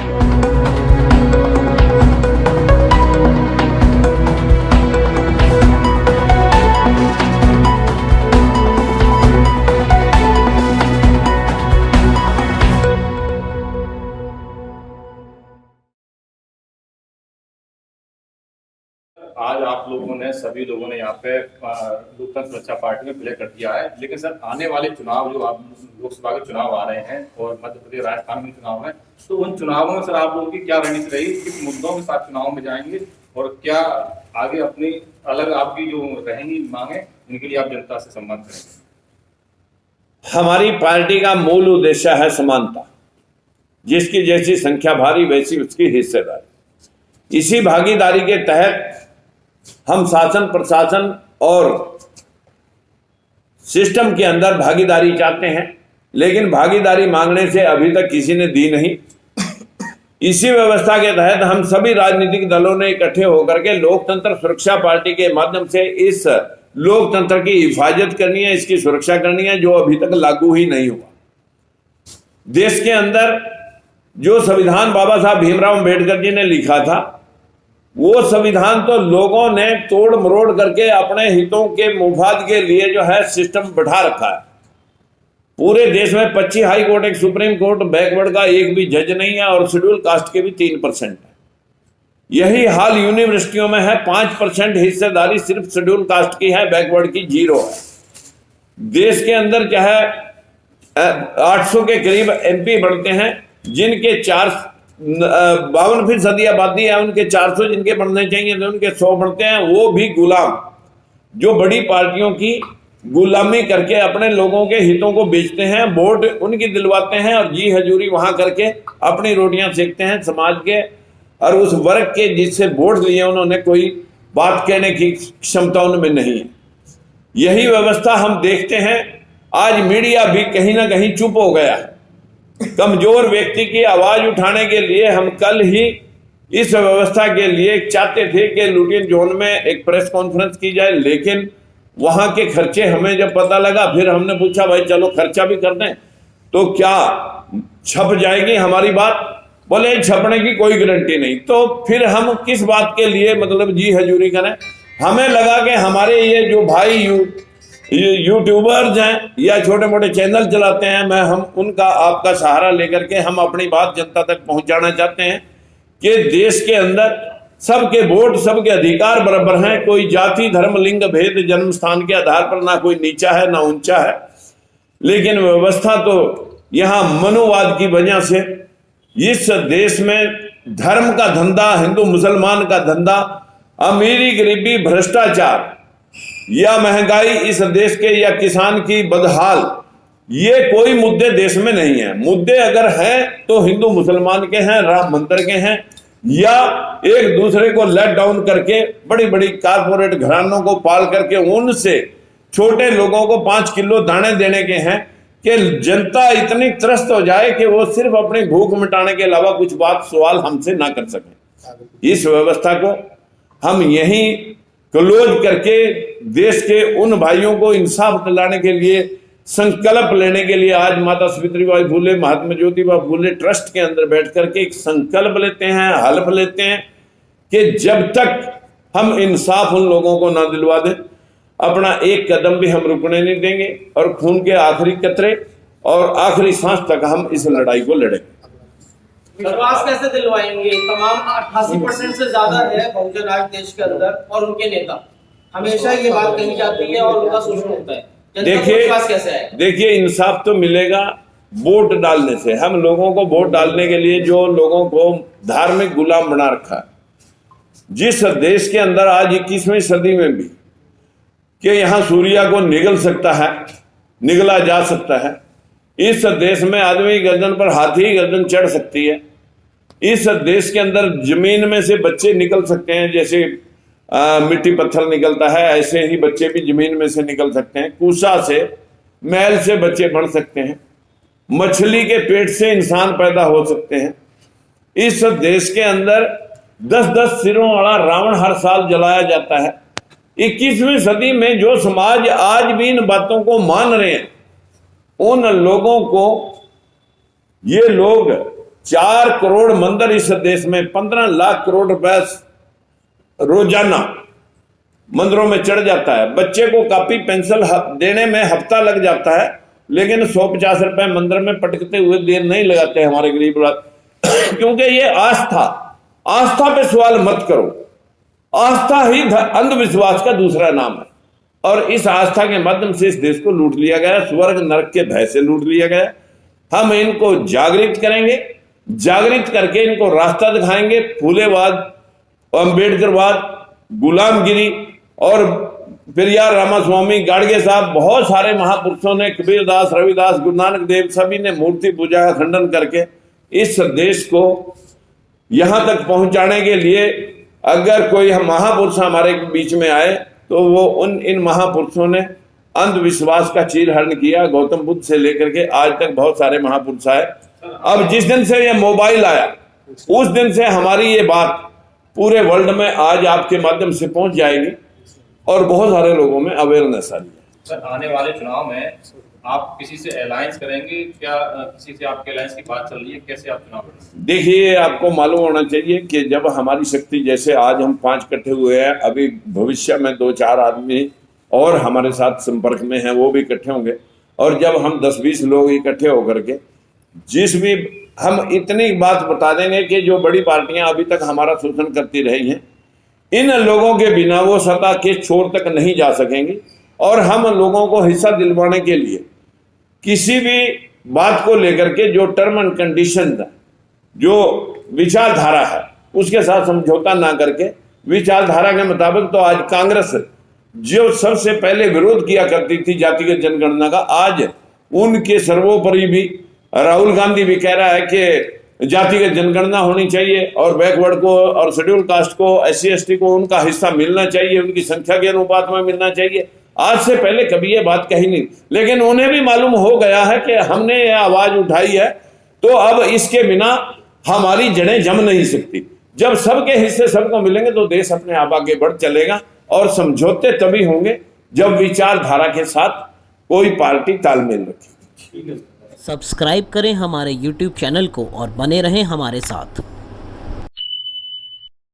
आज आप लोगों ने सभी लोगों ने यहाँ पे लोकतंत्र सुरक्षा पार्टी में विलय कर दिया है, लेकिन सर आने वाले चुनाव जो आप लोकसभा के चुनाव आ रहे हैं और मध्य प्रदेश राजस्थान में चुनाव है, तो उन चुनावों में सर आप लोगों की क्या रणनीति रहेगी, किस मुद्दों के साथ चुनाव में जाएंगे और क्या आगे अपनी अलग आपकी जो रहेंगी मांगे उनके लिए आप जनता से संवाद करेंगे? हमारी पार्टी का मूल उद्देश्य है समानता। जिसकी जैसी संख्या भारी वैसी उसकी हिस्सेदारी। इसी भागीदारी के तहत हम शासन प्रशासन और सिस्टम के अंदर भागीदारी चाहते हैं, लेकिन भागीदारी मांगने से अभी तक किसी ने दी नहीं। इसी व्यवस्था के तहत हम सभी राजनीतिक दलों ने इकट्ठे होकर के लोकतंत्र सुरक्षा पार्टी के माध्यम से इस लोकतंत्र की हिफाजत करनी है, इसकी सुरक्षा करनी है, जो अभी तक लागू ही नहीं हुआ। देश के अंदर जो संविधान बाबा साहब भीमराव अंबेडकर जी ने लिखा था, वो संविधान तो लोगों ने तोड़ मरोड़ करके अपने हितों के मुफाद के लिए जो है सिस्टम बैठा रखा है। पूरे देश में 25 हाई कोर्ट, एक सुप्रीम कोर्ट, बैकवर्ड का एक भी जज नहीं है और शेड्यूल कास्ट के भी 3% है। यही हाल यूनिवर्सिटियों में है, 5% हिस्सेदारी सिर्फ शेड्यूल कास्ट की है, बैकवर्ड की 0 है। देश के अंदर क्या है 800 के करीब MP बढ़ते हैं, जिनके 52% आबादी है, उनके 400 जिनके बढ़ने चाहिए तो उनके 100 बढ़ते हैं। वो भी गुलाम, जो बड़ी पार्टियों की गुलामी करके अपने लोगों के हितों को बेचते हैं, वोट उनकी दिलवाते हैं और जी हजूरी वहां करके अपनी रोटियां सेकते हैं। समाज के और उस वर्ग के जिससे वोट लिए उन्होंने कोई बात कहने की क्षमता उनमें नहीं है। यही व्यवस्था हम देखते हैं। आज मीडिया भी कहीं ना कहीं चुप हो गया है। कमजोर व्यक्ति की आवाज उठाने के लिए हम कल ही इस व्यवस्था के लिए चाहते थे कि लुटियन जोन में एक प्रेस कॉन्फ्रेंस की जाए, लेकिन वहां के खर्चे हमें जब पता लगा, फिर हमने पूछा भाई चलो खर्चा भी कर दें, तो क्या छप जाएगी हमारी बात? बोले छपने की कोई गारंटी नहीं। तो फिर हम किस बात के लिए मतलब जी हजूरी करें? हमें लगा कि हमारे ये जो भाई यूट्यूबर्स हैं या छोटे मोटे चैनल चलाते हैं, हम उनका आपका सहारा लेकर के हम अपनी बात जनता तक पहुंचाना चाहते हैं कि देश के अंदर सबके वोट, सबके अधिकार बराबर हैं। कोई जाति, धर्म, लिंग भेद, जन्म स्थान के आधार पर ना कोई नीचा है ना ऊंचा है। लेकिन व्यवस्था तो यहाँ मनुवाद की वजह से इस देश में धर्म का धंधा, हिंदू मुसलमान का धंधा, अमीरी गरीबी, भ्रष्टाचार या महंगाई इस देश के या किसान की बदहाल, ये कोई मुद्दे देश में नहीं है। मुद्दे अगर हैं तो हिंदू मुसलमान के हैं, राम मंदिर के हैं, या एक दूसरे को लेट डाउन करके बड़ी बड़ी कारपोरेट घरानों को पाल करके उनसे छोटे लोगों को 5 किलो दाने देने के हैं कि जनता इतनी त्रस्त हो जाए कि वो सिर्फ अपनी भूख मिटाने के अलावा कुछ बात सवाल हमसे ना कर सके। इस व्यवस्था को हम यहीं क्लोज करके देश के उन भाइयों को इंसाफ दिलाने के लिए, संकल्प लेने के लिए आज माता सावित्रीबाई फुले, महात्मा ज्योतिबा फुले ट्रस्ट के अंदर बैठ करके एक संकल्प लेते हैं, हल्फ लेते हैं कि जब तक हम इंसाफ उन लोगों को ना दिलवा दें, अपना एक कदम भी हम रुकने नहीं देंगे और खून के आखिरी कतरे और आखिरी सांस तक हम इस लड़ाई को लड़ेंगे। विश्वास कैसे दिलवाएंगे? तमाम 88% से ज्यादा है बहुजन आज देश के अंदर, और उनके नेता हमेशा ये बात कही जाती है और उनका शोषण होता है। देखिए इंसाफ तो मिलेगा वोट डालने से। हम लोगों को वोट डालने के लिए जो लोगों को धार्मिक गुलाम बना रखा है, जिस देश के अंदर आज 21वीं सदी में भी कि यहाँ सूर्य को निगल सकता है, निगला जा सकता है, इस देश में आदमी गर्दन पर हाथी गर्दन चढ़ सकती है। इस देश के अंदर जमीन में से बच्चे निकल सकते हैं, जैसे मिट्टी पत्थर निकलता है ऐसे ही बच्चे भी जमीन में से निकल सकते हैं। कूसा से, मैल से बच्चे बढ़ सकते हैं। मछली के पेट से इंसान पैदा हो सकते हैं। इस देश के अंदर 10-10 सिरों वाला रावण हर साल जलाया जाता है। 21वीं सदी में जो समाज आज भी इन बातों को मान रहे हैं, उन लोगों को ये लोग 4 करोड़ मंदिर इस देश में, 15 लाख करोड़ रुपए रोजाना मंदिरों में चढ़ जाता है। बच्चे को कॉपी पेंसिल देने में हफ्ता लग जाता है, लेकिन 150 रुपए मंदिर में पटकते हुए देर नहीं लगाते हमारे गरीब लोग। क्योंकि ये आस्था पे सवाल मत करो। आस्था ही अंधविश्वास का दूसरा नाम है, और इस आस्था के माध्यम से इस देश को लूट लिया गया, स्वर्ग नरक के भय से लूट लिया गया। हम इनको जागृत करेंगे, जागृत करके इनको रास्ता दिखाएंगे। फूलेवाद, अम्बेडकरवाद, गुलामगिरी और पेरियार रामास्वामी, गाडगे साहब, बहुत सारे महापुरुषों ने, कबीरदास, रविदास, गुरु नानक देव, सभी ने मूर्ति पूजा का खंडन करके इस देश को यहां तक पहुंचाने के लिए, अगर कोई हम महापुरुष हमारे बीच में आए तो वो इन महापुरुषों ने अंधविश्वास का चीरहरण किया। गौतम बुद्ध से लेकर के आज तक बहुत सारे महापुरुष आए। अब जिस दिन से ये मोबाइल आया, उस दिन से हमारी ये बात पूरे वर्ल्ड में आज आपके माध्यम से पहुंच जाएगी और बहुत सारे लोगों में अवेयरनेस आ रही है। सर, आने वाले चुनाव में आप किसी से अलायंस करेंगे क्या? किसी से आपके अलायंस की बात चल रही है? कैसे आप चुनाव लड़ेंगे? देखिए, आपको मालूम होना चाहिए कि जब हमारी शक्ति, जैसे आज हम 5 इकट्ठे हुए हैं, अभी भविष्य में 2-4 आदमी और हमारे साथ संपर्क में हैं, वो भी इकट्ठे होंगे। और जब हम 10-20 लोग इकट्ठे होकर के जिस भी, हम इतनी बात बता देंगे कि जो बड़ी पार्टियां अभी तक हमारा शोषण करती रही हैं, इन लोगों के बिना वो सत्ता के छोर तक नहीं जा सकेंगी। और हम लोगों को हिस्सा दिलवाने के लिए किसी भी बात को लेकर के जो टर्म एंड कंडीशन, जो विचारधारा है, उसके साथ समझौता ना करके विचारधारा के मुताबिक, तो आज कांग्रेस जो सबसे पहले विरोध किया करती थी जातिगत जनगणना का, आज उनके सर्वोपरि भी राहुल गांधी भी कह रहा है कि जातिगत जनगणना होनी चाहिए और बैकवर्ड को और शेड्यूल कास्ट को, SC/ST को उनका हिस्सा मिलना चाहिए, उनकी संख्या के अनुपात में मिलना चाहिए। आज से पहले कभी ये बात कही नहीं, लेकिन उन्हें भी मालूम हो गया है कि हमने ये आवाज उठाई है, तो अब इसके बिना हमारी जड़ें जम नहीं सकती। जब सबके हिस्से सबको मिलेंगे तो देश अपने आप आगे बढ़ चलेगा। और समझौते तभी होंगे जब विचारधारा के साथ कोई पार्टी तालमेल रखेगी। सब्सक्राइब करें हमारे YouTube चैनल को और बने रहें हमारे साथ।